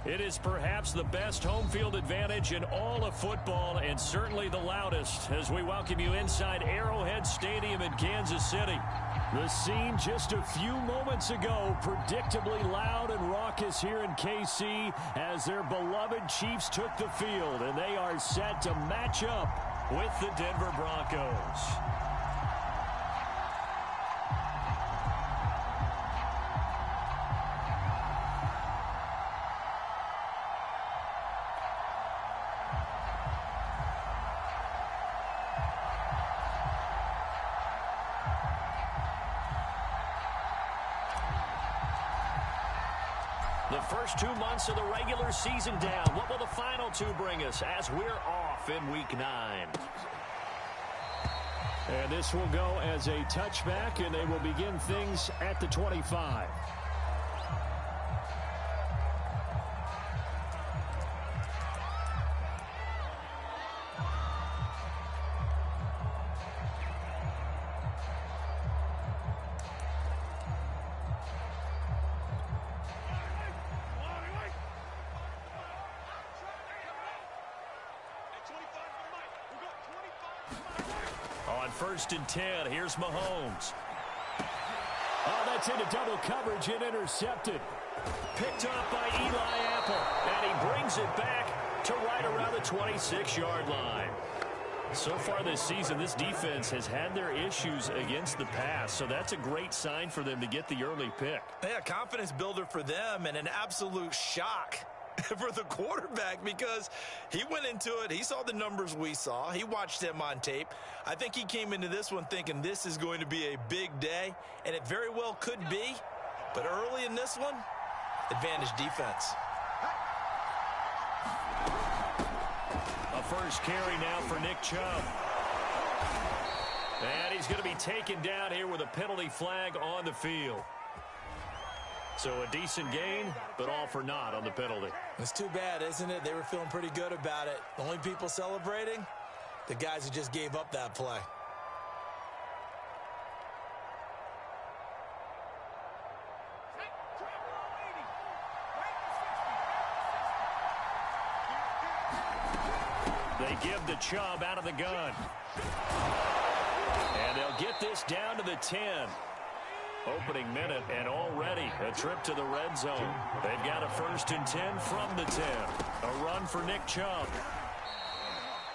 It is perhaps the best home field advantage in all of football, and certainly the loudest, as we welcome you inside Arrowhead Stadium in Kansas City. The scene just a few moments ago, predictably loud and raucous here in KC as their beloved Chiefs took the field, and they are set to match up with the Denver Broncos. The first 2 months of the regular season down. What will the final two bring us as we're off in Week 9? And this will go as a touchback, and they will begin things at the 25. On 1st and 10, here's Mahomes. Oh, that's into double coverage and intercepted. Picked up by Eli Apple, and he brings it back to right around the 26-yard line. So far this season, this defense has had their issues against the pass, so that's a great sign for them to get the early pick. Yeah, confidence builder for them and an absolute shock for the quarterback because he went into it. He saw the numbers we saw. He watched them on tape. I think he came into this one thinking this is going to be a big day, and it very well could be. But early in this one, advantage defense. A first carry now for Nick Chubb. And he's going to be taken down here with a penalty flag on the field. So a decent gain, but all for naught on the penalty. It's too bad, isn't it? They were feeling pretty good about it. The only people celebrating, the guys who just gave up that play. They give the Chubb out of the gun. And they'll get this down to the 10. Opening minute, and already a trip to the red zone. They've got a 1st and 10 from the 10. A run for Nick Chubb.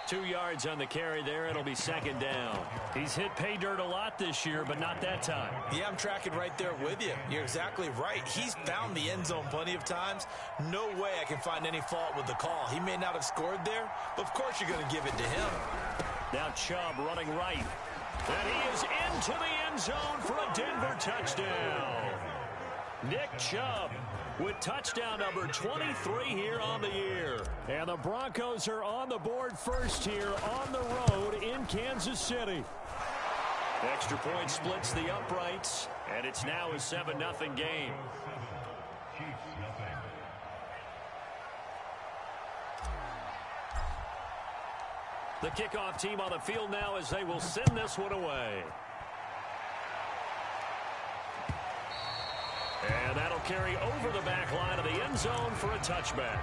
2 yards on the carry there. It'll be 2nd down. He's hit pay dirt a lot this year, but not that time. Yeah, I'm tracking right there with you. You're exactly right. He's found the end zone plenty of times. No way I can find any fault with the call. He may not have scored there, but of course you're going to give it to him. Now Chubb running right. And he is into the end zone for a Denver touchdown. Nick Chubb with touchdown number 23 here on the year. And the Broncos are on the board first here on the road in Kansas City. Extra point splits the uprights, and it's now a 7-0 game. The kickoff team on the field now as they will send this one away. And that'll carry over the back line of the end zone for a touchback.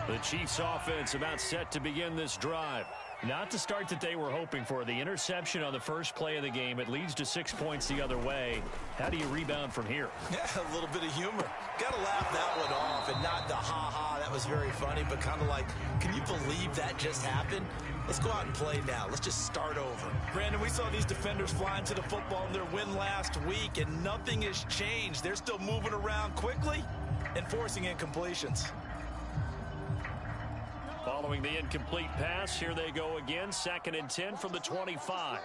The Chiefs offense about set to begin this drive. Not the start that they were hoping for. The interception on the first play of the game. It leads to 6 points the other way. How do you rebound from here? Yeah, a little bit of humor. Got to laugh that one off and not the ha-ha. That was very funny, but kind of like, can you believe that just happened? Let's go out and play now. Let's just start over. Brandon, we saw these defenders flying to the football in their win last week, and nothing has changed. They're still moving around quickly and forcing incompletions. Following the incomplete pass, here they go again. 2nd and 10 from the 25.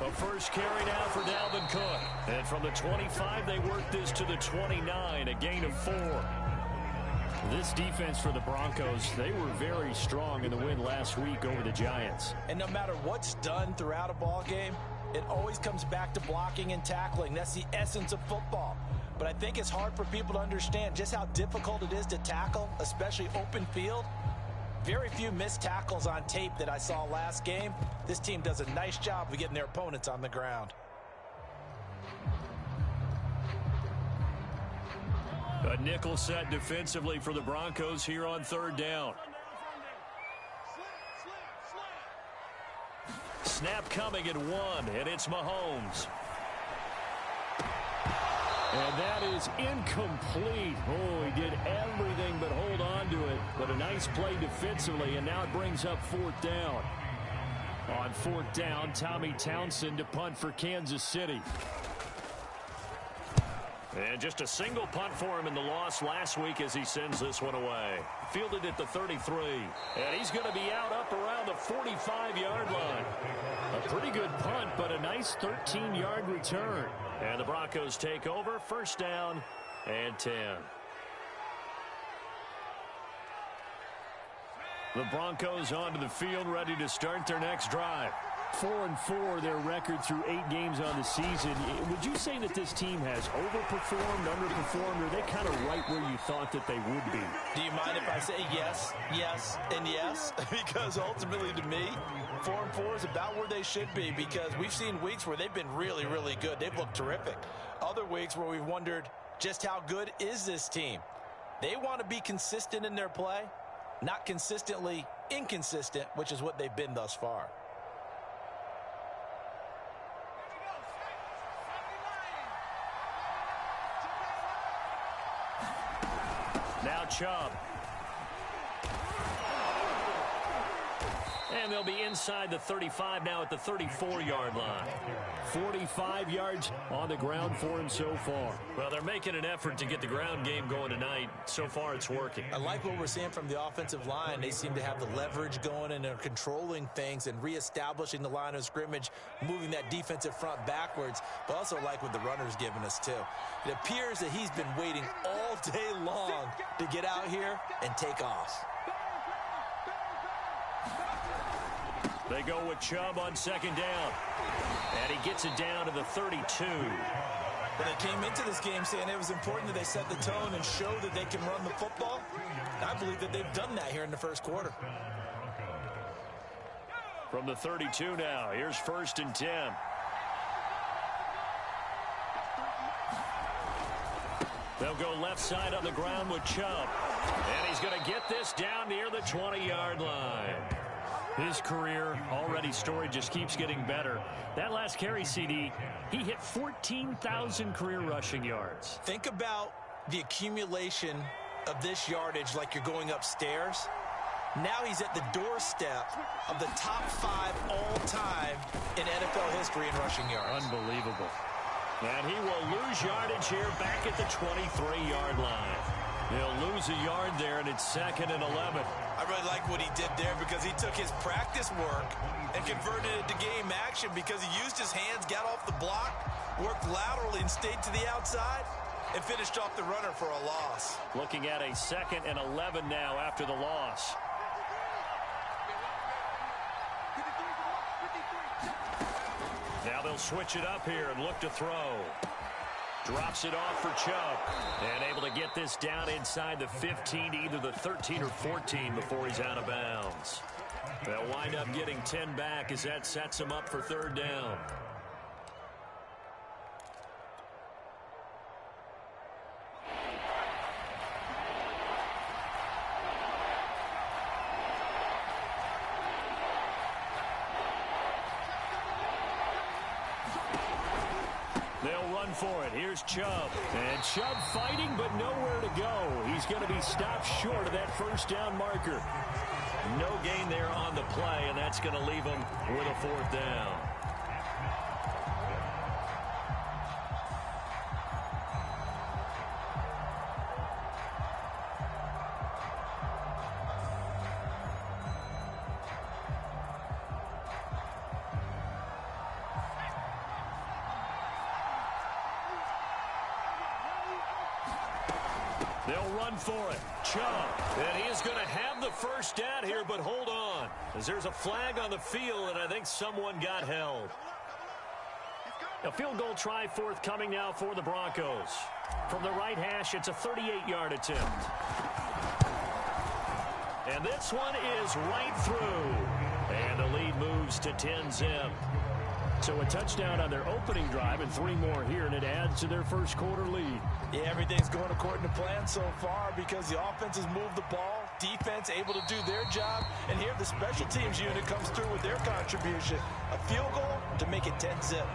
A first carry now for Dalvin Cook. And from the 25, they work this to the 29, a gain of 4. This defense for the Broncos, they were very strong in the win last week over the Giants. And no matter what's done throughout a ball game, It always comes back to blocking and tackling. That's the essence of football. But I think it's hard for people to understand just how difficult it is to tackle, especially open field. Very few missed tackles on tape that I saw last game. This team does a nice job of getting their opponents on the ground. A nickel set defensively for the Broncos here on third down. Snap coming at 1, and it's Mahomes. And that is incomplete. Oh, he did everything but hold on to it. But a nice play defensively, and now it brings up fourth down. On fourth down, Tommy Townsend to punt for Kansas City. And just a single punt for him in the loss last week as he sends this one away. Fielded at the 33. And he's going to be out up around the 45-yard line. A pretty good punt, but a nice 13-yard return. And the Broncos take over, first down and 10. The Broncos onto the field, ready to start their next drive. 4-4 their record through 8 games on the season. Would you say that this team has overperformed, underperformed, or are they kind of right where you thought that they would be? Do you mind if I say yes, yes, and yes? Because ultimately to me, 4-4 is about where they should be, because we've seen weeks where they've been really, really good. They've looked terrific. Other weeks where we've wondered just how good is this team. They want to be consistent in their play, not consistently inconsistent, which is what they've been thus far. Now Chubb. And they'll be inside the 35 now at the 34-yard line. 45 yards on the ground for him so far. Well, they're making an effort to get the ground game going tonight. So far, it's working. I like what we're seeing from the offensive line. They seem to have the leverage going, and they're controlling things and reestablishing the line of scrimmage, moving that defensive front backwards, but also like what the runner's giving us, too. It appears that he's been waiting all day long to get out here and take off. They go with Chubb on second down. And he gets it down to the 32. But they came into this game saying it was important that they set the tone and show that they can run the football. I believe that they've done that here in the first quarter. From the 32 now, here's first and 10. They'll go left side on the ground with Chubb. And he's going to get this down near the 20-yard line. His career already storied, just keeps getting better. That last carry, CD, he hit 14,000 career rushing yards. Think about the accumulation of this yardage like you're going upstairs. Now he's at the doorstep of the top 5 all-time in NFL history in rushing yards. Unbelievable. And he will lose yardage here back at the 23-yard line. He'll lose a yard there, and it's second and 11. I really like what he did there because he took his practice work and converted it to game action because he used his hands, got off the block, worked laterally and stayed to the outside and finished off the runner for a loss. Looking at a second and 11 now after the loss. Now they'll switch it up here and look to throw. Drops it off for Chubb. And able to get this down inside the 15, either the 13 or 14 before he's out of bounds. They'll wind up getting 10 back as that sets him up for third down. For it. Here's Chubb. And Chubb fighting, but nowhere to go. He's going to be stopped short of that first down marker. No gain there on the play, and that's going to leave him with a fourth down. They'll run for it. Chubb. And he is going to have the first down here, but hold on. As there's a flag on the field, and I think someone got held. A field goal try forthcoming now for the Broncos. From the right hash, it's a 38-yard attempt. And this one is right through. And the lead moves to 10-zip. So a touchdown on their opening drive and 3 more here, and it adds to their first quarter lead. Yeah, everything's going according to plan so far because the offense has moved the ball, defense able to do their job, and here the special teams unit comes through with their contribution. A field goal to make it 10-zip.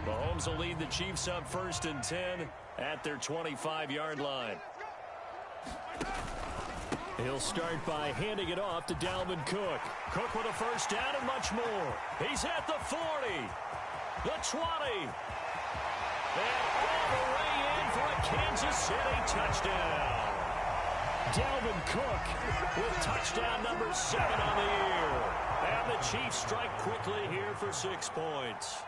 Mahomes will lead the Chiefs up 1st and 10 at their 25-yard line. He'll start by handing it off to Dalvin Cook. Cook with a first down and much more. He's at the 40, the 20, and all the way in for a Kansas City touchdown. Dalvin Cook with touchdown number 7 on the year. And the Chiefs strike quickly here for 6 points.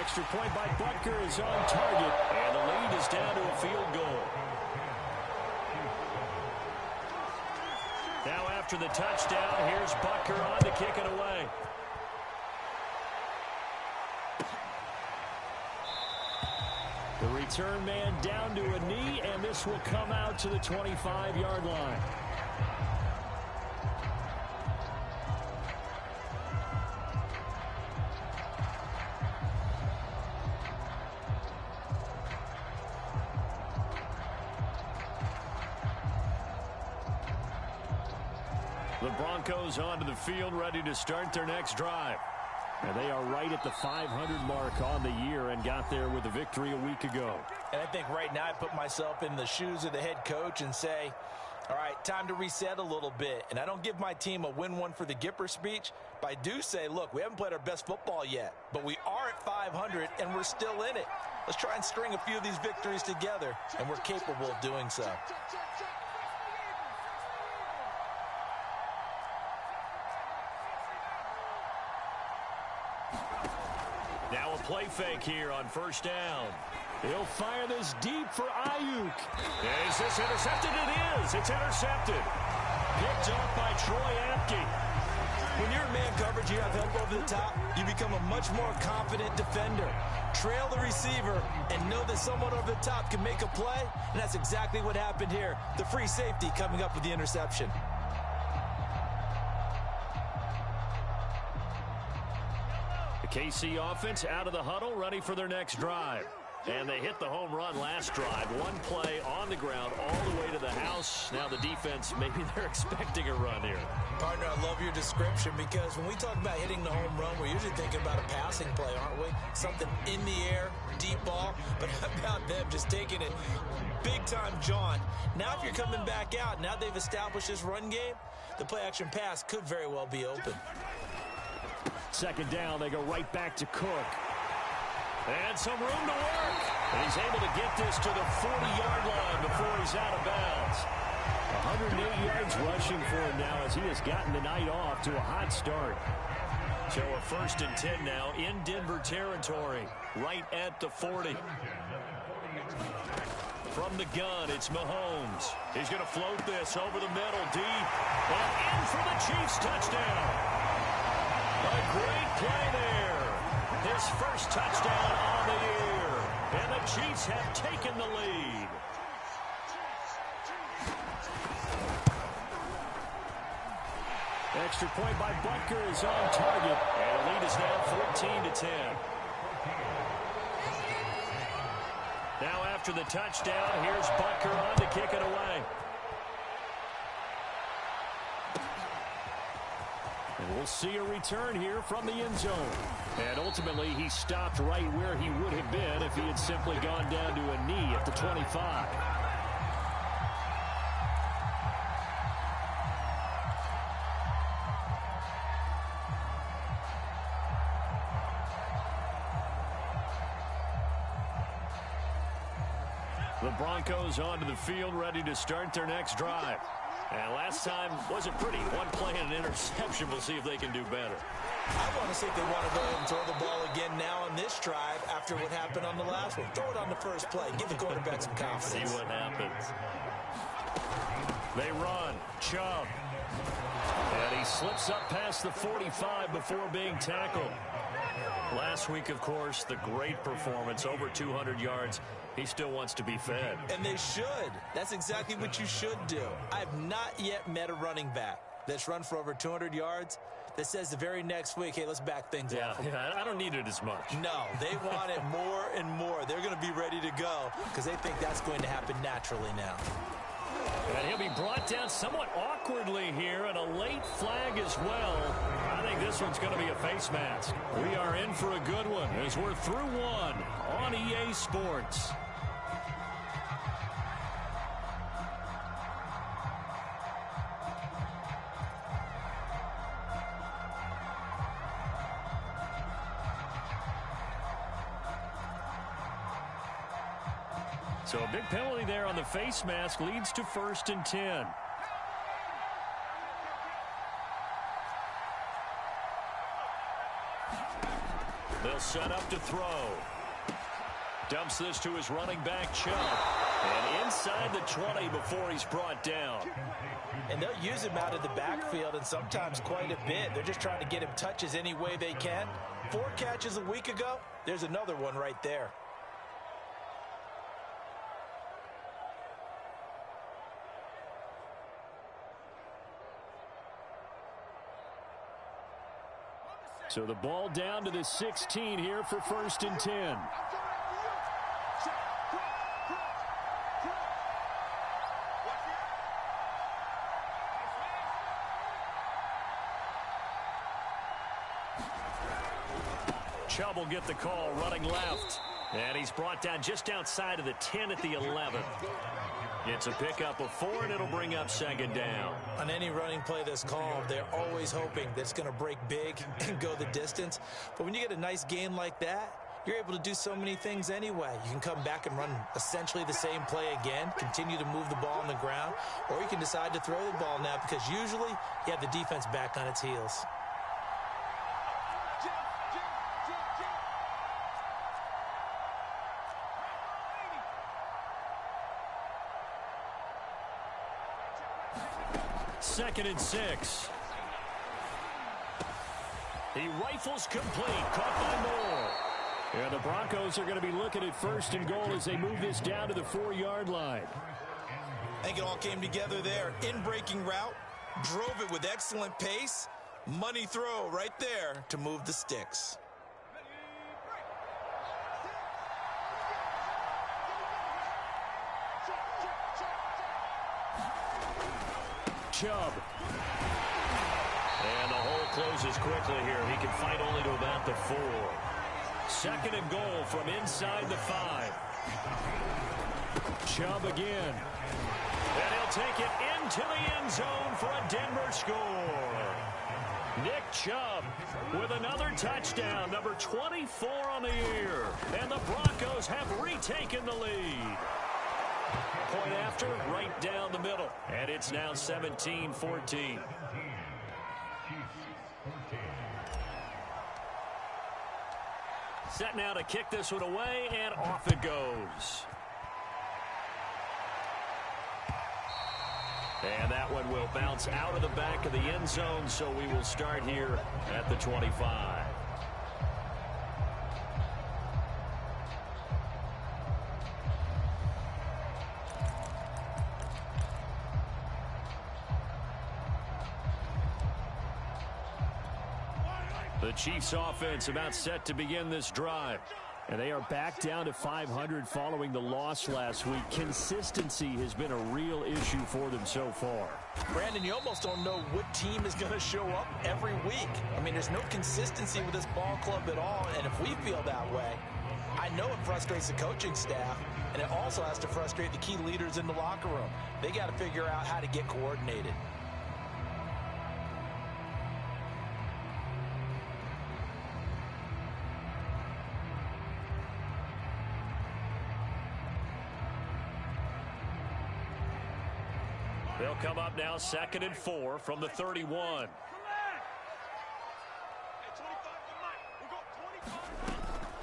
Extra point by Butker is on target, and the lead is down to a field goal. Now after the touchdown, here's Butker on to kick it away. The return man down to a knee, and this will come out to the 25-yard line. The Broncos onto the field, ready to start their next drive. And they are right at the 500 mark on the year and got there with a victory a week ago. And I think right now I put myself in the shoes of the head coach and say, all right, time to reset a little bit. And I don't give my team a win one for the Gipper speech, but I do say, look, we haven't played our best football yet, but we are at 500 and we're still in it. Let's try and string a few of these victories together, and we're capable of doing so. Now a play fake here on first down. He'll fire this deep for Ayuk. Is this intercepted? It is. It's intercepted. Picked off by Troy Apke. When you're in man coverage, you have help over the top, you become a much more confident defender. Trail the receiver and know that someone over the top can make a play, and that's exactly what happened here. The free safety coming up with the interception. KC offense out of the huddle, ready for their next drive. And they hit the home run last drive. One play on the ground all the way to the house. Now the defense, maybe they're expecting a run here. Partner, I love your description because when we talk about hitting the home run, we're usually thinking about a passing play, aren't we? Something in the air, deep ball. But how about them just taking it big-time jaunt? Now if you're coming back out, now they've established this run game, the play-action pass could very well be open. Second down, they go right back to Cook. And some room to work. And he's able to get this to the 40-yard line before he's out of bounds. 108 yards rushing for him now as he has gotten the night off to a hot start. So a 1st and 10 now in Denver territory, right at the 40. From the gun, it's Mahomes. He's going to float this over the middle, deep, and in for the Chiefs touchdown. A great play there. His first touchdown on the year. And the Chiefs have taken the lead. Extra point by Butker is on target. And the lead is now 14-10. Now after the touchdown, here's Butker on to kick it away. And we'll see a return here from the end zone. And ultimately, he stopped right where he would have been if he had simply gone down to a knee at the 25. The Broncos onto the field, ready to start their next drive. And last time wasn't pretty. One play and an interception. We'll see if they can do better. I want to see if they want to go ahead and throw the ball again now on this drive after what happened on the last one. Throw it on the first play. Give the quarterback some confidence. See what happens. They run. Chubb. And he slips up past the 45 before being tackled. Last week, of course, the great performance, over 200 yards. He still wants to be fed. And they should. That's exactly what you should do. I've not yet met a running back that's run for over 200 yards that says the very next week, hey, let's back things up. Yeah, I don't need it as much. No, they want it more and more. They're going to be ready to go because they think that's going to happen naturally now. And he'll be brought down somewhat awkwardly here, and a late flag as well. I think this one's going to be a face mask. We are in for a good one as we're through one on EA Sports. So a big penalty there on the face mask leads to 1st and 10. They'll set up to throw. Dumps this to his running back, Chubb. And inside the 20 before he's brought down. And they'll use him out of the backfield, and sometimes quite a bit. They're just trying to get him touches any way they can. 4 catches a week ago. There's another one right there. So the ball down to the 16 here for 1st and 10. Chubb will get the call running left. And he's brought down just outside of the 10 at the 11. It's a pickup of 4, and it'll bring up 2nd down. On any running play that's called, they're always hoping that it's going to break big and go the distance. But when you get a nice gain like that, you're able to do so many things anyway. You can come back and run essentially the same play again, continue to move the ball on the ground, or you can decide to throw the ball now because usually you have the defense back on its heels. Second and 6. He rifles complete. Caught by Moore. Yeah, the Broncos are going to be looking at 1st and goal as they move this down to the 4-yard line. I think it all came together there. In-breaking route. Drove it with excellent pace. Money throw right there to move the sticks. Chubb. And the hole closes quickly here. He can fight only to about the 4. 2nd and goal from inside the 5. Chubb again. And he'll take it into the end zone for a Denver score. Nick Chubb with another touchdown, number 24 on the year. And the Broncos have retaken the lead. Point after, right down the middle. And it's now 17-14. Set now to kick this one away, and off it goes. And that one will bounce out of the back of the end zone, so we will start here at the 25. The Chiefs offense about set to begin this drive. And they are back down to 500 following the loss last week. Consistency has been a real issue for them so far. Brandon, you almost don't know what team is going to show up every week. I mean, there's no consistency with this ball club at all, and if we feel that way, I know it frustrates the coaching staff, and it also has to frustrate the key leaders in the locker room. They got to figure out how to get coordinated. They'll come up now 2nd and 4 from the 31.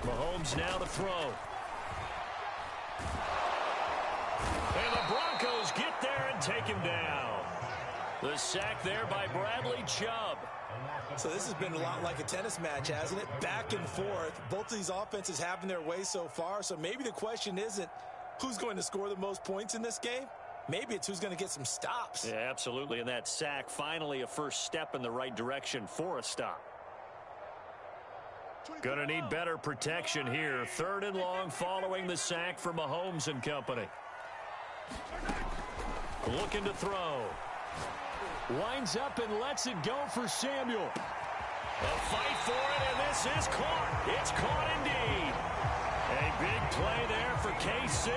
Mahomes now to throw. And the Broncos get there and take him down. The sack there by Bradley Chubb. So this has been a lot like a tennis match, hasn't it? Back and forth. Both of these offenses having their way so far. So maybe the question isn't who's going to score the most points in this game. Maybe it's who's going to get some stops. Yeah, absolutely. And that sack, finally a first step in the right direction for a stop. Going to need better protection here. 3rd and long following the sack from Mahomes and company. Looking to throw. Winds up and lets it go for Samuel. A fight for it, and this is caught. It's caught indeed. A big play there for KC.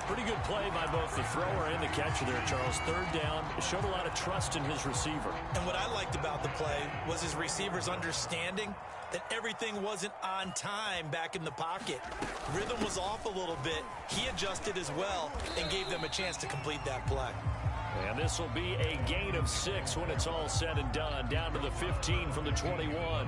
Pretty good play by both the thrower and the catcher there, Charles. 3rd down. Showed a lot of trust in his receiver. And what I liked about the play was his receivers understanding that everything wasn't on time back in the pocket. Rhythm was off a little bit. He adjusted as well and gave them a chance to complete that play. And this will be a gain of 6 when it's all said and done. Down to the 15 from the 21.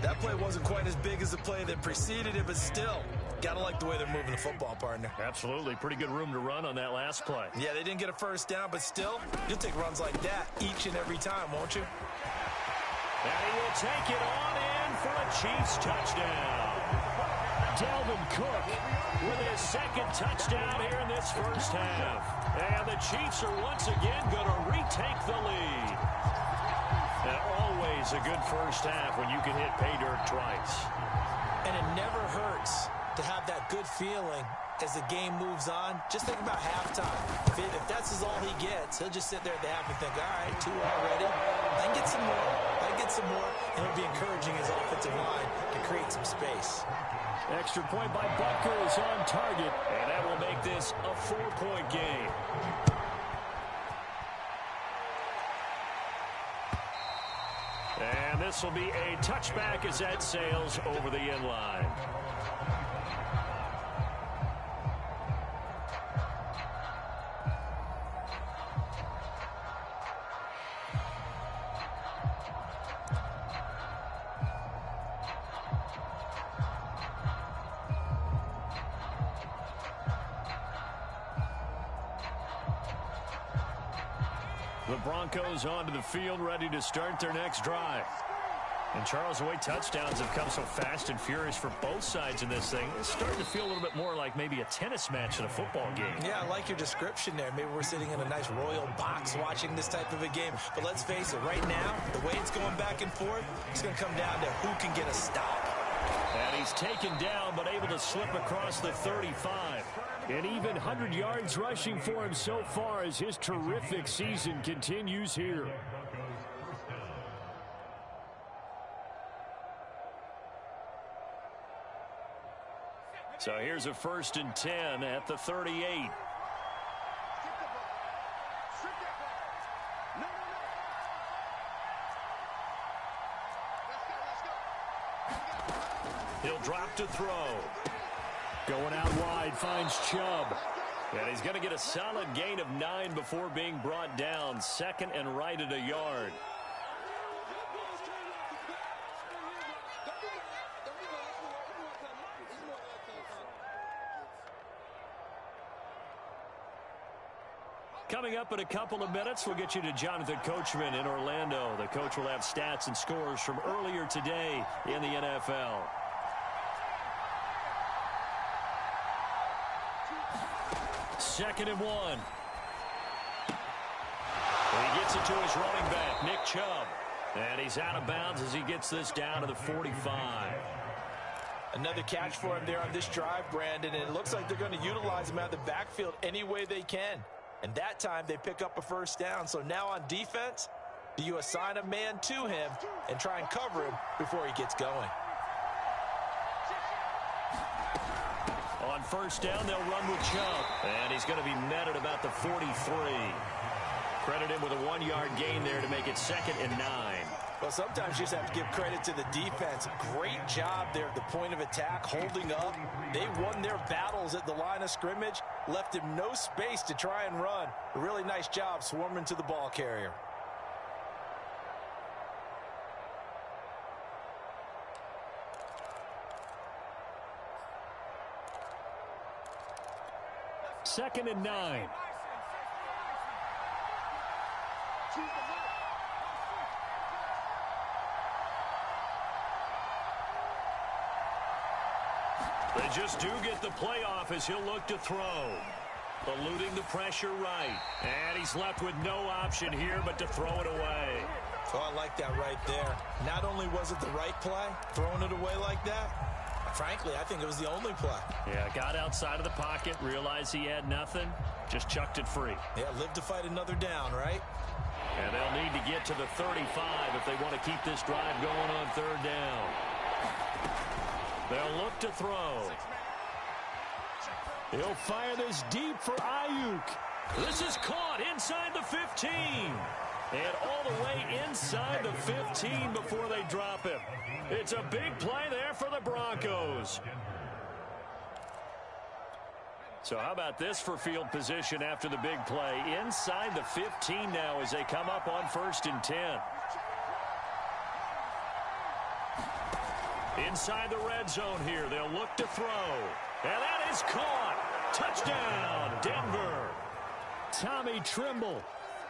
That play wasn't quite as big as the play that preceded it, but still, got to like the way they're moving the football, partner. Absolutely. Pretty good room to run on that last play. Yeah, they didn't get a first down, but still, you'll take runs like that each and every time, won't you? And he will take it on in for a Chiefs touchdown. Dalvin Cook with his 2nd touchdown here in this first half. And the Chiefs are once again going to retake the lead. And always a good first half when you can hit pay dirt twice. And it never hurts to have that good feeling as the game moves on. Just think about halftime. If that's all he gets, he'll just sit there at the half and think, all right, 2 already. I can get some more. I can get some more. And it'll be encouraging his offensive line to create some space. Extra point by Butker is on target. And that will make this a 4-point game. And this will be a touchback as that sails over the end line. The Broncos onto the field, ready to start their next drive. And Charles, the way touchdowns have come so fast and furious for both sides in this thing, it's starting to feel a little bit more like maybe a tennis match than a football game. Yeah, I like your description there. Maybe we're sitting in a nice royal box watching this type of a game. But let's face it, right now, the way it's going back and forth, it's going to come down to who can get a stop. And he's taken down, but able to slip across the 35. And even 100 yards rushing for him so far as his terrific season continues here. So here's a 1st and 10 at the 38. He'll drop to throw. Going out wide, finds Chubb. And he's going to get a solid gain of 9 before being brought down. 2nd and right at a yard. Coming up in a couple of minutes, we'll get you to Jonathan Coachman in Orlando. The coach will have stats and scores from earlier today in the NFL. Second and 1. And he gets it to his running back, Nick Chubb. And he's out of bounds as he gets this down to the 45. Another catch for him there on this drive, Brandon, and it looks like they're going to utilize him out of the backfield any way they can. And that time they pick up a first down. So now on defense, do you assign a man to him and try and cover him before he gets going? On first down, they'll run with Chubb. And he's going to be met at about the 43. Credit him with a 1-yard gain there to make it 2nd and 9. Well, sometimes you just have to give credit to the defense. Great job there at the point of attack, holding up. They won their battles at the line of scrimmage, left him no space to try and run. A really nice job swarming to the ball carrier. 2nd and 9. They just do get the playoff as he'll look to throw. Eluding the pressure right. And he's left with no option here but to throw it away. Oh, I like that right there. Not only was it the right play, throwing it away like that, frankly, I think it was the only play. Yeah, got outside of the pocket, realized he had nothing, just chucked it free. Yeah, live to fight another down, right? And they'll need to get to the 35 if they want to keep this drive going on 3rd down. They'll look to throw. He'll fire this deep for Ayuk. This is caught inside the 15. And all the way inside the 15 before they drop him. It's a big play there for the Broncos. So how about this for field position after the big play? Inside the 15 now as they come up on 1st and 10. Inside the red zone here. They'll look to throw. And that is caught. Touchdown, Denver. Tommy Tremble.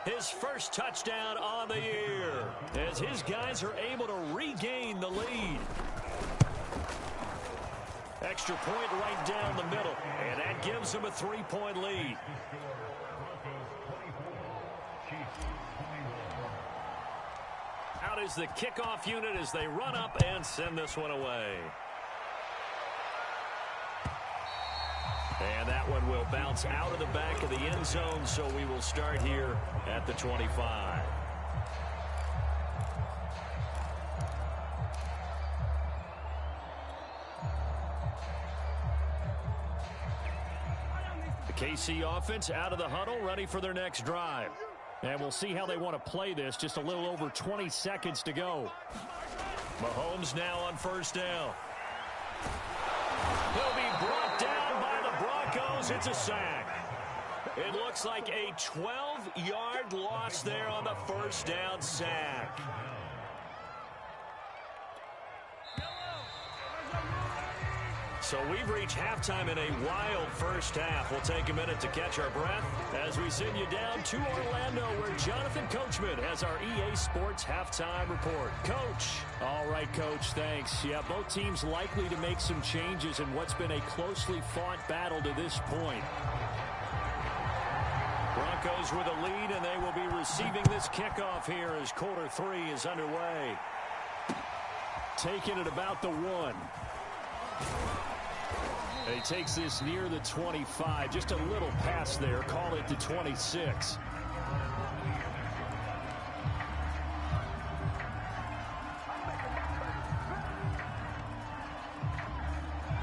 His first touchdown on the year as his guys are able to regain the lead. Extra point right down the middle, and that gives them a 3-point lead. Out is the kickoff unit as they run up and send this one away. And that one will bounce out of the back of the end zone, so we will start here at the 25. The KC offense out of the huddle, ready for their next drive. And we'll see how they want to play this. Just a little over 20 seconds to go. Mahomes now on 1st down. He'll be brought down by the Broncos. It's a sack. It looks like a 12-yard loss there on the 1st down sack. So we've reached halftime in a wild first half. We'll take a minute to catch our breath as we send you down to Orlando, where Jonathan Coachman has our EA Sports halftime report. Coach. All right, Coach, thanks. Yeah, both teams likely to make some changes in what's been a closely fought battle to this point. Broncos with a lead, and they will be receiving this kickoff here as quarter 3 is underway. Taking it about the 1. And he takes this near the 25. Just a little pass there. Call it the 26.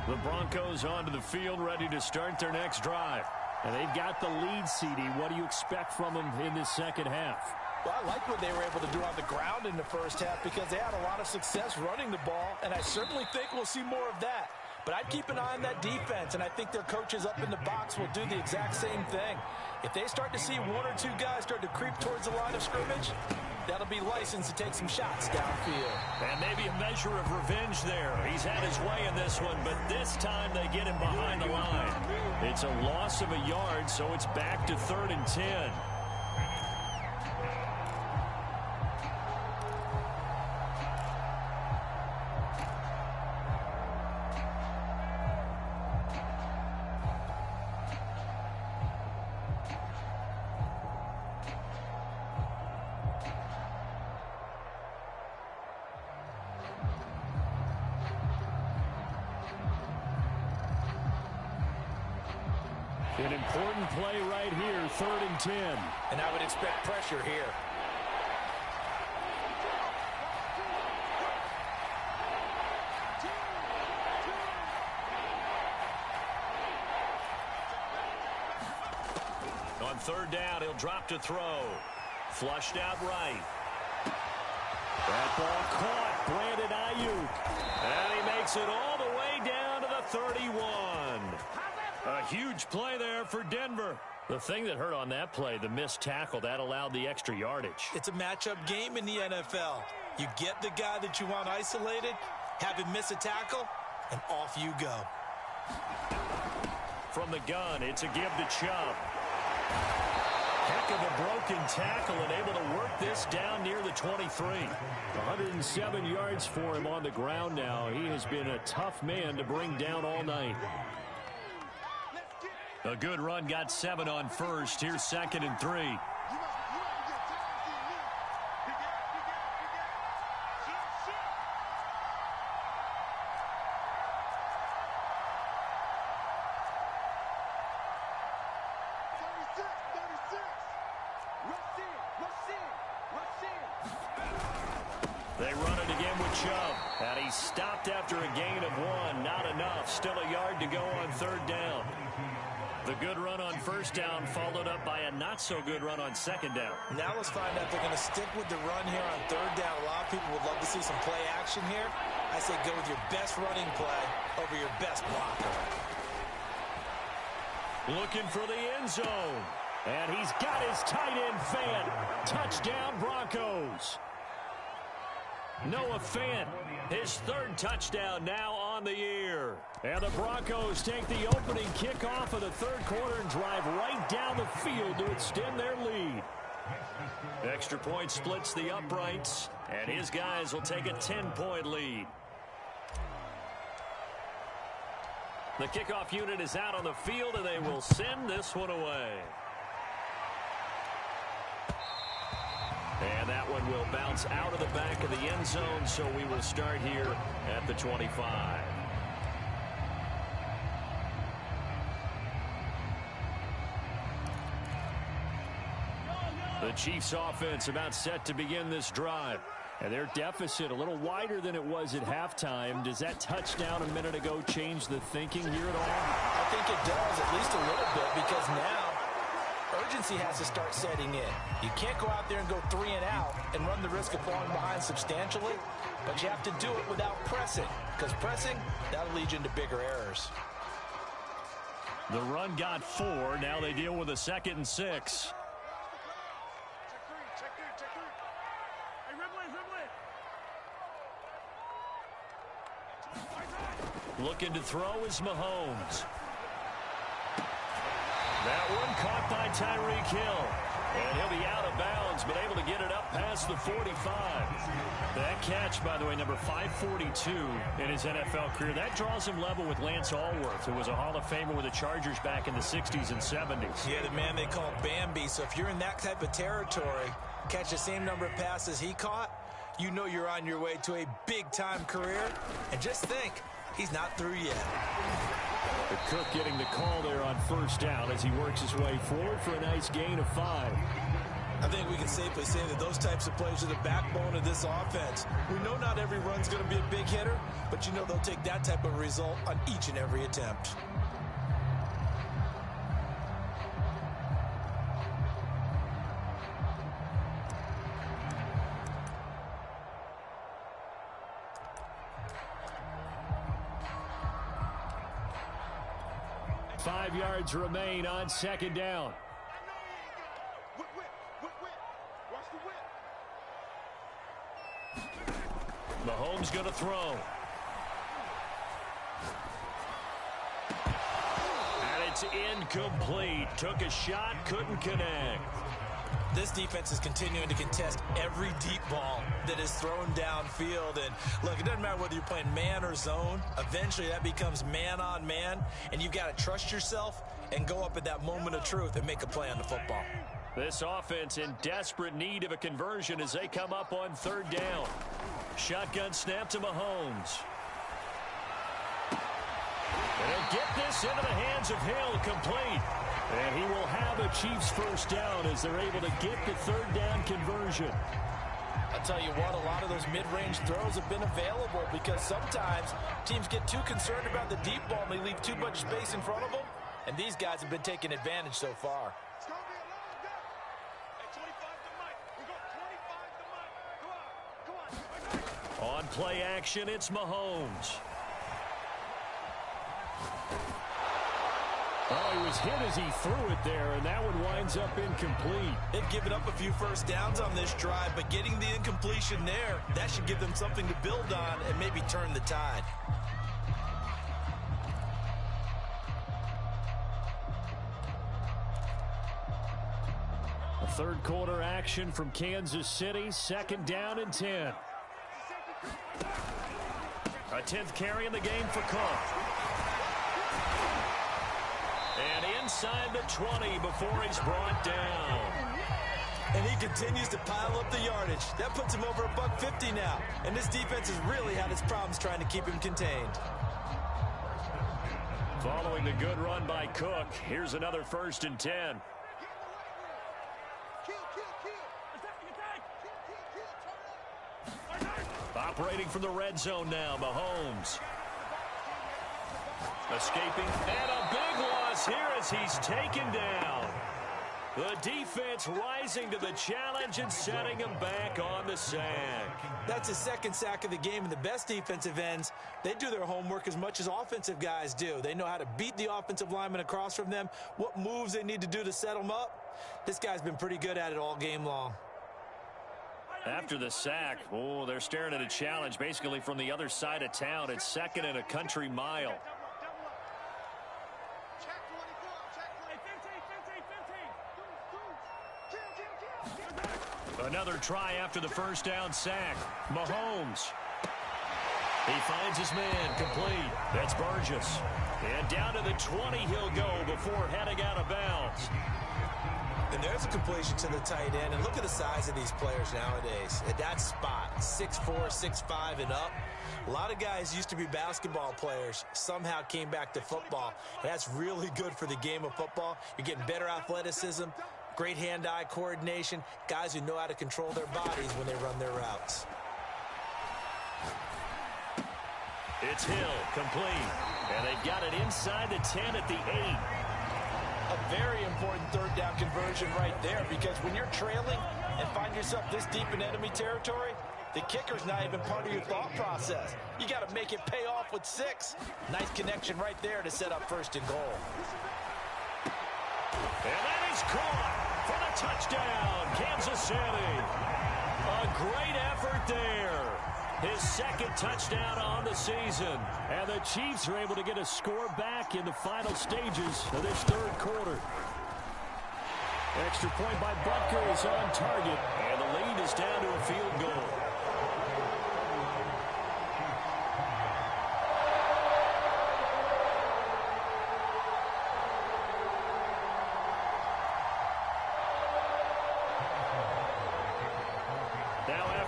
The Broncos onto the field, ready to start their next drive. And they've got the lead, CD. What do you expect from them in this second half? Well, I like what they were able to do on the ground in the first half because they had a lot of success running the ball, and I certainly think we'll see more of that. But I'd keep an eye on that defense, and I think their coaches up in the box will do the exact same thing. If they start to see 1 or 2 guys start to creep towards the line of scrimmage, that'll be licensed to take some shots downfield. And maybe a measure of revenge there. He's had his way in this one, but this time they get him behind the line. It's a loss of a yard, so it's back to 3rd and 10. An important play right here, 3rd and 10. And I would expect pressure here. On 3rd down, he'll drop to throw. Flushed out right. That ball caught. Brandon Ayuk. And he makes it all the way down to the 31. A huge play there for Denver. The thing that hurt on that play, the missed tackle, that allowed the extra yardage. It's a matchup game in the NFL. You get the guy that you want isolated, have him miss a tackle, and off you go. From the gun, it's a give to Chubb. Heck of a broken tackle and able to work this down near the 23. 107 yards for him on the ground now. He has been a tough man to bring down all night. A good run, got 7 on first. Here's 2nd and 3. They run it again with Chubb. And he stopped after a gain of 1. Not enough. Still a yard to go on 3rd down. The good run on 1st down followed up by a not-so-good run on 2nd down. Now let's find out if they're going to stick with the run here on 3rd down. A lot of people would love to see some play action here. I say go with your best running play over your best blocker. Looking for the end zone. And he's got his tight end fan. Touchdown, Broncos. Noah Fant, his 3rd touchdown now on the year. And the Broncos take the opening kickoff of the 3rd quarter and drive right down the field to extend their lead. Extra point splits the uprights, and his guys will take a 10-point lead. The kickoff unit is out on the field, and they will send this one away. And that one will bounce out of the back of the end zone, so we will start here at the 25. The Chiefs offense about set to begin this drive. And their deficit a little wider than it was at halftime. Does that touchdown a minute ago change the thinking here at all? I think it does, at least a little bit, because now urgency has to start setting in. You can't go out there and go 3 and out and run the risk of falling behind substantially, but you have to do it without pressing, because pressing, that'll lead you into bigger errors. The run got 4. Now they deal with a 2nd and 6. Looking to throw is Mahomes. That one caught by Tyreek Hill. And he'll be out of bounds, but able to get it up past the 45. That catch, by the way, number 542 in his NFL career. That draws him level with Lance Allworth, who was a Hall of Famer with the Chargers back in the 60s and 70s. Yeah, the man they call Bambi. So if you're in that type of territory, catch the same number of passes he caught, you know you're on your way to a big-time career. And just think, he's not through yet. The Cook getting the call there on 1st down as he works his way forward for a nice gain of 5. I think we can safely say that those types of plays are the backbone of this offense. We know not every run's going to be a big hitter, but you know they'll take that type of result on each and every attempt. Five yards remain on 2nd down. Mahomes going to throw. And it's incomplete. Took a shot, couldn't connect. This defense is continuing to contest every deep ball that is thrown downfield. And look, it doesn't matter whether you're playing man or zone. Eventually that becomes man on man, and you've got to trust yourself and go up at that moment of truth and make a play on the football. This offense in desperate need of a conversion as they come up on 3rd down. Shotgun snap to Mahomes. And he'll get this into the hands of Hill, complete. And he will have a Chiefs 1st down as they're able to get the 3rd down conversion. I'll tell you what, a lot of those mid-range throws have been available because sometimes teams get too concerned about the deep ball and they leave too much space in front of them. And these guys have been taking advantage so far. On play action, it's Mahomes. Oh, he was hit as he threw it there, and that one winds up incomplete. They've given up a few 1st downs on this drive, but getting the incompletion there, that should give them something to build on and maybe turn the tide. Third quarter action from Kansas City. Second down and 10. A 10th carry in the game for Cook. And inside the 20 before he's brought down. And he continues to pile up the yardage. That puts him over $150 now. And this defense has really had its problems trying to keep him contained. Following the good run by Cook, here's another 1st and 10. Operating from the red zone now, Mahomes. Escaping, and a big loss here as he's taken down. The defense rising to the challenge and setting him back on the sack. That's his second sack of the game, and the best defensive ends, they do their homework as much as offensive guys do. They know how to beat the offensive lineman across from them, what moves they need to do to set them up. This guy's been pretty good at it all game long. After the sack, they're staring at a challenge basically from the other side of town. It's 2nd and a country mile. Another try after the first down sack. Mahomes. He finds his man complete. That's Burgess. And down to the 20 he'll go before heading out of bounds. And there's a completion to the tight end. And look at the size of these players nowadays. At that spot, 6'4", 6'5", and up. A lot of guys used to be basketball players, somehow came back to football. And that's really good for the game of football. You're getting better athleticism, great hand-eye coordination, guys who know how to control their bodies when they run their routes. It's Hill, complete. And they've got it inside the 10 at the 8. A very important third down conversion right there, because when you're trailing and find yourself this deep in enemy territory, the kicker's not even part of your thought process. You got to make it pay off with 6. Nice connection right there to set up 1st and goal. And that is caught for the touchdown, Kansas City. A great effort there. His 2nd touchdown on the season. And the Chiefs are able to get a score back in the final stages of this 3rd quarter. Extra point by Butker is on target. And the lead is down to a field goal.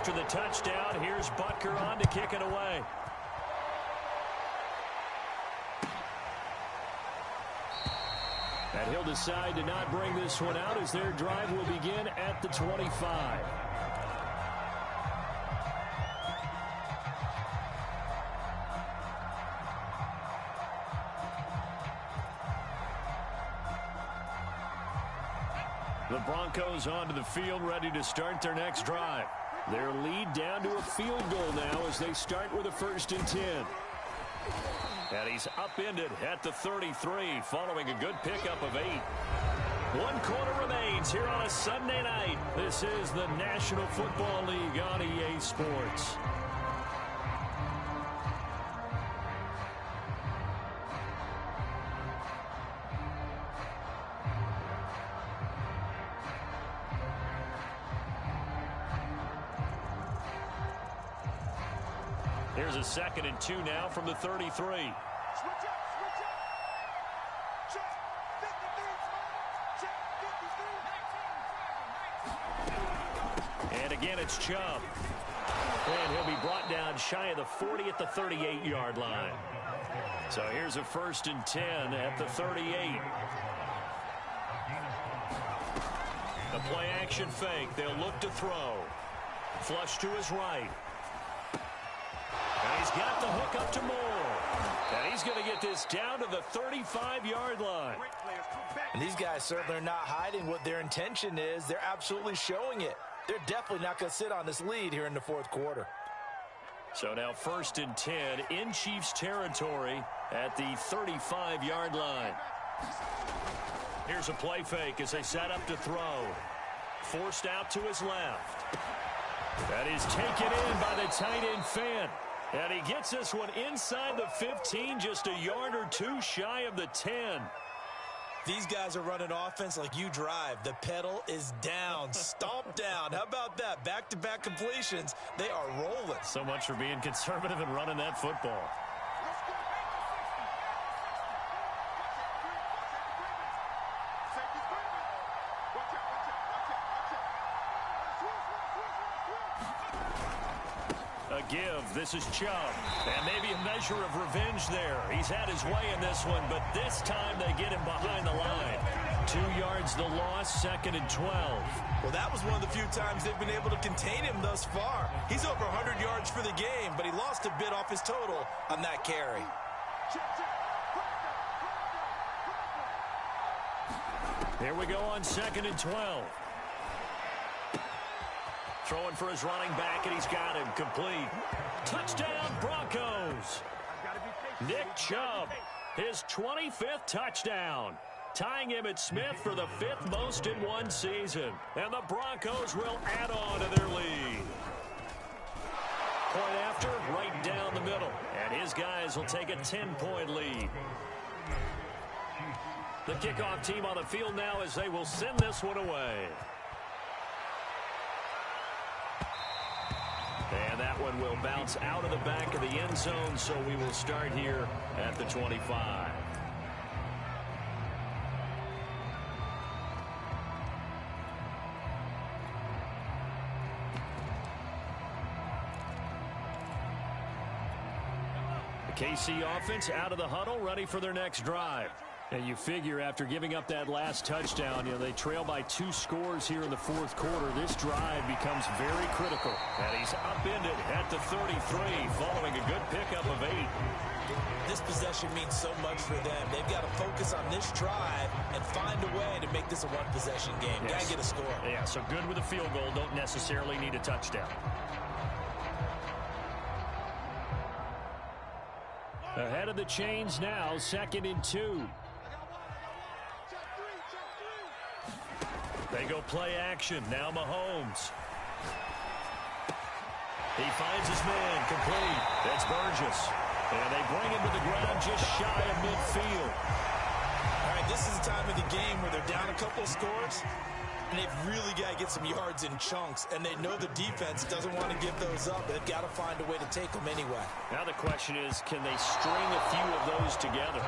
After the touchdown, here's Butker on to kick it away. And he'll decide to not bring this one out as their drive will begin at the 25. The Broncos onto the field ready to start their next drive. Their lead down to a field goal now as they start with a 1st and 10. And he's upended at the 33 following a good pickup of 8. 1 quarter remains here on a Sunday night. This is the National Football League on EA Sports. Here's a 2nd and 2 now from the 33. And again, it's Chubb. And he'll be brought down shy of the 40 at the 38-yard line. So here's a 1st and 10 at the 38. The play action fake. They'll look to throw. Flush to his right. And he's got the hook up to Moore. And he's going to get this down to the 35-yard line. And these guys certainly are not hiding what their intention is. They're absolutely showing it. They're definitely not going to sit on this lead here in the 4th quarter. So now 1st and 10 in Chiefs territory at the 35-yard line. Here's a play fake as they set up to throw. Forced out to his left. That is taken in by the tight end Fant. And he gets this one inside the 15, just a yard or 2 shy of the 10. These guys are running offense like you drive. The pedal is down, stomp down. How about that? Back-to-back completions. They are rolling. So much for being conservative and running that football. A give. This is Chubb. And maybe a measure of revenge there. He's had his way in this one, but this time they get him behind the line. 2 yards the loss, 2nd and 12. Well, that was one of the few times they've been able to contain him thus far. He's over 100 yards for the game, but he lost a bit off his total on that carry. Here we go on 2nd and 12. Throwing for his running back, and he's got him complete. Touchdown, Broncos. Nick Chubb, his 25th touchdown, tying him at Smith for the 5th most in one season. And the Broncos will add on to their lead. Point after, right down the middle. And his guys will take a 10-point lead. The kickoff team on the field now as they will send this one away. And that one will bounce out of the back of the end zone, so we will start here at the 25. The KC offense out of the huddle, ready for their next drive. And you figure after giving up that last touchdown, they trail by 2 scores here in the 4th quarter. This drive becomes very critical. And he's upended at the 33 following a good pickup of 8. This possession means so much for them. They've got to focus on this drive and find a way to make this a one-possession game. Yes. Got to get a score. Yeah, so good with a field goal. Don't necessarily need a touchdown. Ahead of the chains now, 2nd and 2. They go play action. Now Mahomes. He finds his man complete. That's Burgess. And they bring him to the ground just shy of midfield. All right, this is the time of the game where they're down a couple of scores, and they've really got to get some yards in chunks, and they know the defense doesn't want to give those up. They've got to find a way to take them anyway. Now the question is, can they string a few of those together?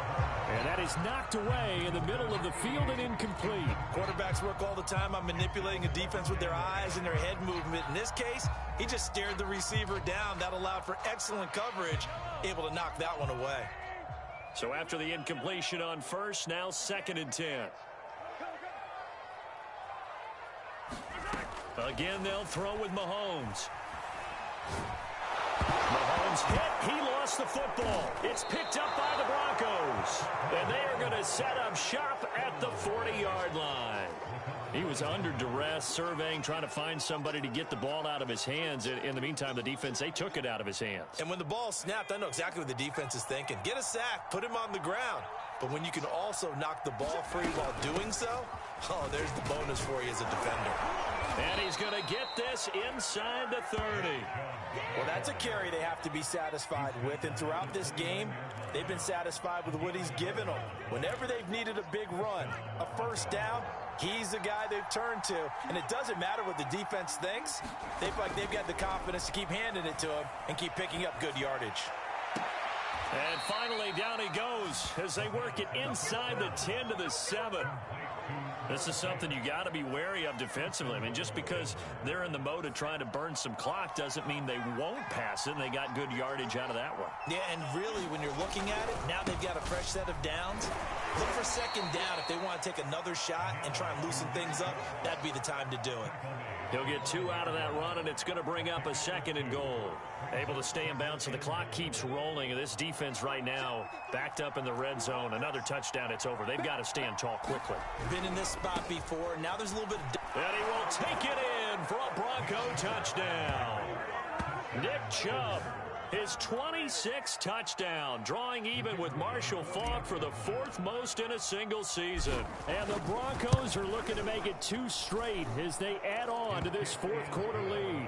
And that is knocked away in the middle of the field and incomplete. Quarterbacks work all the time on manipulating a defense with their eyes and their head movement. In this case, he just stared the receiver down. That allowed for excellent coverage, able to knock that one away. So after the incompletion on first, now 2nd and 10. Again, they'll throw with Mahomes. Mahomes hit. He lost the football. It's picked up by the Broncos. And they are going to set up shop at the 40-yard line. He was under duress, surveying, trying to find somebody to get the ball out of his hands. In the meantime, the defense, they took it out of his hands. And when the ball snapped, I know exactly what the defense is thinking. Get a sack, put him on the ground. But when you can also knock the ball free while doing so, oh, there's the bonus for you as a defender. And he's going to get this inside the 30. Well, that's a carry they have to be satisfied with. And throughout this game, they've been satisfied with what he's given them. Whenever they've needed a big run, a first down, he's the guy they've turned to. And it doesn't matter what the defense thinks. They feel like they've got the confidence to keep handing it to him and keep picking up good yardage. And finally, down he goes as they work it inside the 10 to the 7. This is something you got to be wary of defensively. I mean, just because they're in the mode of trying to burn some clock doesn't mean they won't pass it. And they got good yardage out of that one. Yeah, and really, when you're looking at it, now they've got a fresh set of downs. Look for 2nd down. If they want to take another shot and try and loosen things up, that'd be the time to do it. He'll get 2 out of that run, and it's going to bring up a 2nd and goal. Able to stay in bounds, so the clock keeps rolling. And this defense right now backed up in the red zone. Another touchdown, it's over. They've got to stand tall quickly. Been in this spot before. Now there's a little bit of... And he will take it in for a Bronco touchdown. Nick Chubb, his 26th touchdown, drawing even with Marshall Faulk for the 4th most in a single season. And the Broncos are looking to make it 2 straight as they add on to this 4th quarter lead.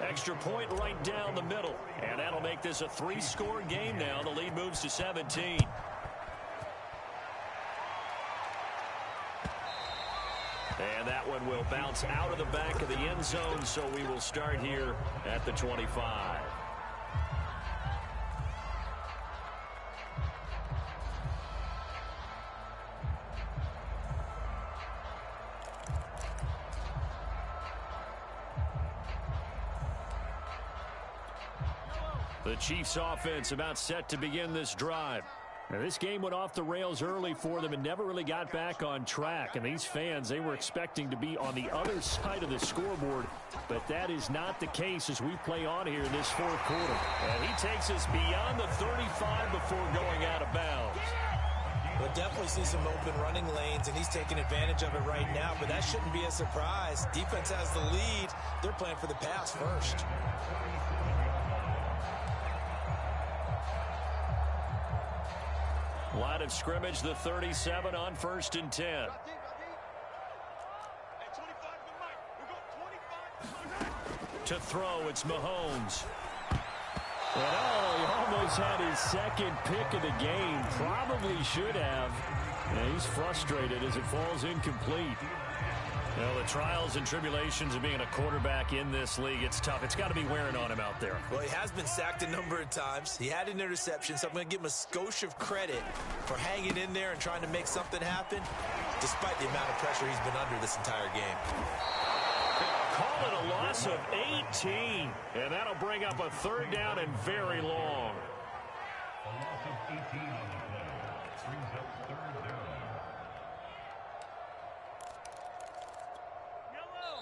Extra point right down the middle. And that'll make this a 3-score game now. The lead moves to 17. And that one will bounce out of the back of the end zone, so we will start here at the 25. The Chiefs offense about set to begin this drive. Now, this game went off the rails early for them and never really got back on track. And these fans, they were expecting to be on the other side of the scoreboard. But that is not the case as we play on here in this fourth quarter. And he takes us beyond the 35 before going out of bounds. We'll definitely see some open running lanes, and he's taking advantage of it right now. But that shouldn't be a surprise. Defense has the lead. They're playing for the pass first. Line of scrimmage, the 37 on 1st and 10. To throw, it's Mahomes. And he almost had his second pick of the game. Probably should have. And he's frustrated as it falls incomplete. Well, the trials and tribulations of being a quarterback in this league, it's tough. It's got to be wearing on him out there. Well, he has been sacked a number of times. He had an interception, so I'm going to give him a skosh of credit for hanging in there and trying to make something happen, despite the amount of pressure he's been under this entire game. Call it a loss of 18, and that'll bring up a 3rd down and very long.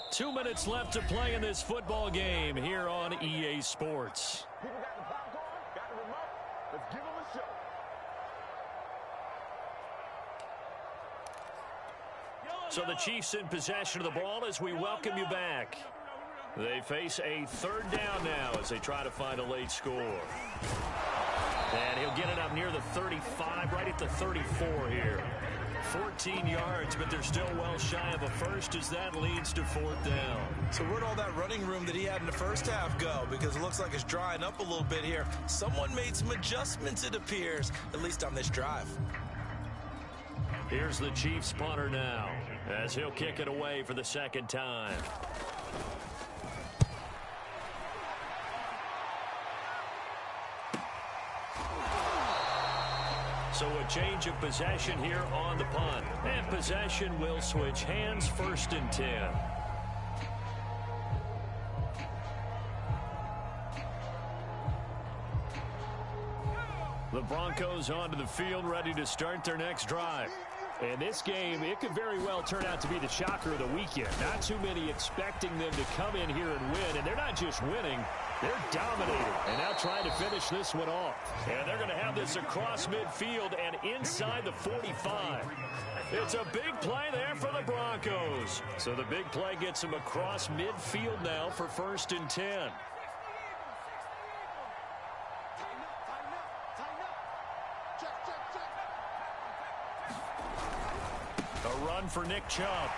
2 minutes left to play in this football game here on EA Sports. People got the popcorn, got the remote. Let's give them a show. So the Chiefs in possession of the ball as we welcome you back. They face a 3rd down now as they try to find a late score. And he'll get it up near the 35, right at the 34 here. 14 yards, but they're still well shy of a first as that leads to 4th down. So where'd all that running room that he had in the first half go? Because it looks like it's drying up a little bit here. Someone made some adjustments, it appears, at least on this drive. Here's the Chiefs punter now as he'll kick it away for the 2nd time. So a change of possession here on the punt. And possession will switch hands, 1st and 10. The Broncos onto the field, ready to start their next drive. And this game, it could very well turn out to be the shocker of the weekend. Not too many expecting them to come in here and win. And they're not just winning, they're dominating. And now trying to finish this one off. And they're going to have this across midfield and inside the 45. It's a big play there for the Broncos. So the big play gets them across midfield now for 1st and 10. A run for Nick Chubb.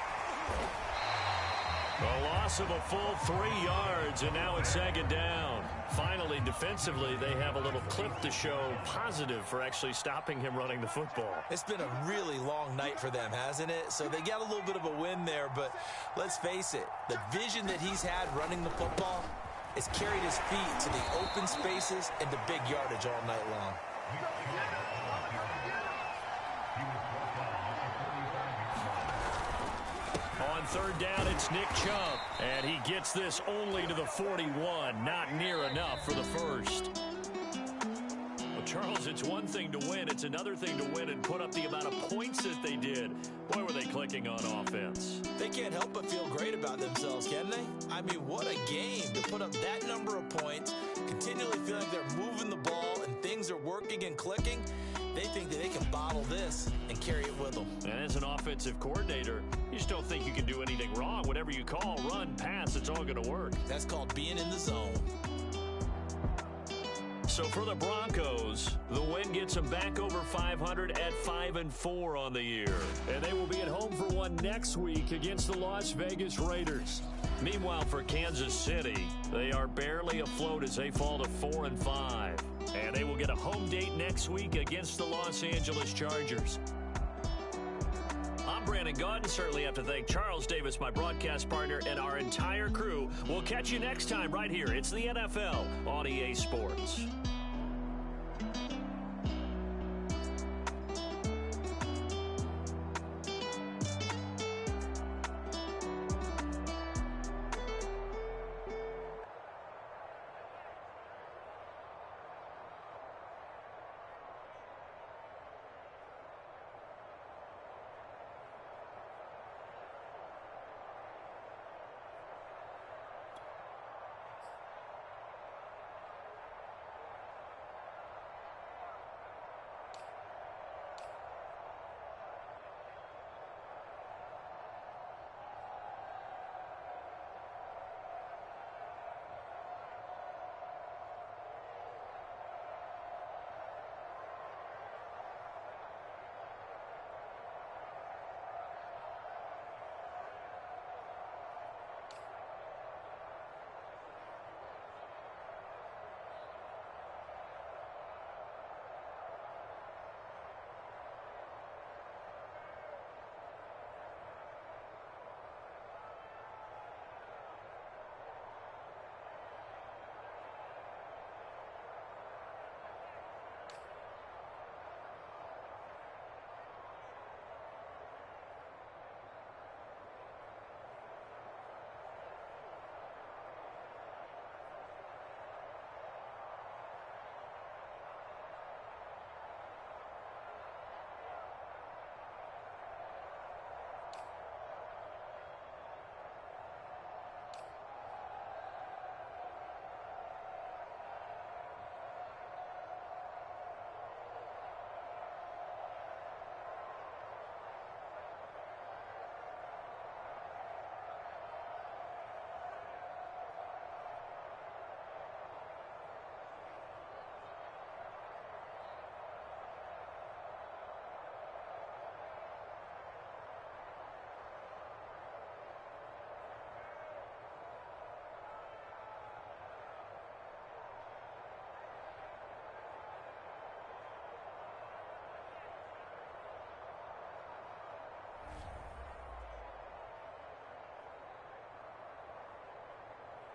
A loss of a full 3 yards, and now it's 2nd down. Finally, defensively, they have a little clip to show positive for actually stopping him running the football. It's been a really long night for them, hasn't it? So they got a little bit of a win there, but let's face it, the vision that he's had running the football has carried his feet to the open spaces and the big yardage all night long. On 3rd down, it's Nick Chubb, and he gets this only to the 41. Not near enough for the first. Well, Charles, it's one thing to win. It's another thing to win and put up the amount of points that they did. Boy, were they clicking on offense. They can't help but feel great about themselves, can they? I mean, what a game to put up that number of points, continually feeling like they're moving the ball and things are working and clicking. They think that they can bottle this and carry it with them. And as an offensive coordinator, you just don't think you can do anything wrong. Whatever you call, run, pass, it's all going to work. That's called being in the zone. So for the Broncos, the win gets them back over 500 at 5-4 on the year. And they will be at home for one next week against the Las Vegas Raiders. Meanwhile, for Kansas City, they are barely afloat as they fall to 4-5. And they will get a home date next week against the Los Angeles Chargers. I'm Brandon. and gone. Certainly have to thank Charles Davis, my broadcast partner, and our entire crew. We'll catch you next time right here. It's the NFL on EA Sports.